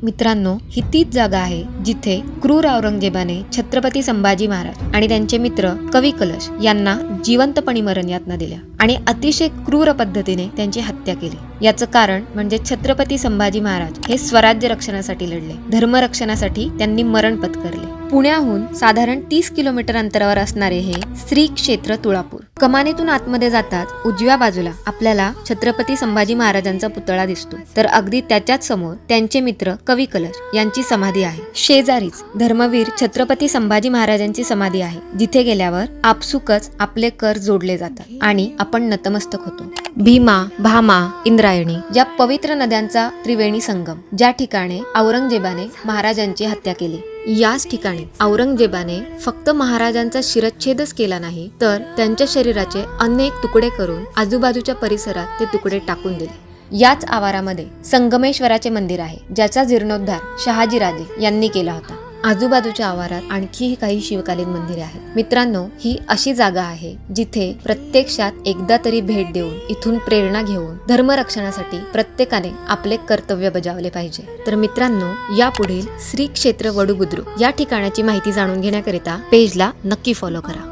मित्रांनो, ही तीच जागा आहे जिथे क्रूर औरंगजेबाने छत्रपती संभाजी महाराज आणि त्यांचे मित्र कवी कलश यांना जिवंतपणी मरण यातना दिल्या आणि अतिशय क्रूर पद्धतीने त्यांची हत्या केली। याचं कारण म्हणजे छत्रपती संभाजी महाराज हे स्वराज्य रक्षणासाठी लढले, धर्मरक्षणासाठी त्यांनी मरण पत्करले। पुण्याहून साधारण 30 किलोमीटर अंतरावर असणारे हे श्री क्षेत्र तुळापूर। कमानीतून आतमध्ये जाताच उजव्या बाजूला आपल्याला छत्रपती संभाजी महाराजांचा पुतळा दिसतो, तर अगदी त्याच्याच समोर त्यांचे मित्र कवी कलश यांची समाधी आहे। शेजारीच धर्मवीर छत्रपती संभाजी महाराजांची समाधी आहे, जिथे गेल्यावर आपसुकच आपले कर जोडले जातात आणि आपण नतमस्तक होतो। भीमा, भामा, इंद्रायणी या पवित्र नद्यांचा त्रिवेणी संगम, ज्या ठिकाणी औरंगजेबाने महाराजांची हत्या केली। याच ठिकाणी औरंगजेबाने फक्त महाराजांचा शिरच्छेदच केला नाही, तर त्यांच्या शरीराचे अनेक तुकडे करून आजूबाजूच्या परिसरात ते तुकडे टाकून दिले। याच आवारामध्ये संगमेश्वराचे मंदिर आहे, ज्याचा जीर्णोद्धार शहाजीराजे यांनी केला होता। आजूबाजूच्या आवारात आणखीही काही शिवकालीन मंदिरे आहेत। मित्रांनो, ही अशी जागा आहे जिथे प्रत्यक्षात एकदा तरी भेट देऊन इथून प्रेरणा घेऊन धर्मरक्षणासाठी प्रत्येकाने आपले कर्तव्य बजावले पाहिजे। तर मित्रांनो, यापुढील श्री क्षेत्र वडूबुद्रुक या ठिकाणाची माहिती जाणून घेण्याकरिता पेजला नक्की फॉलो करा।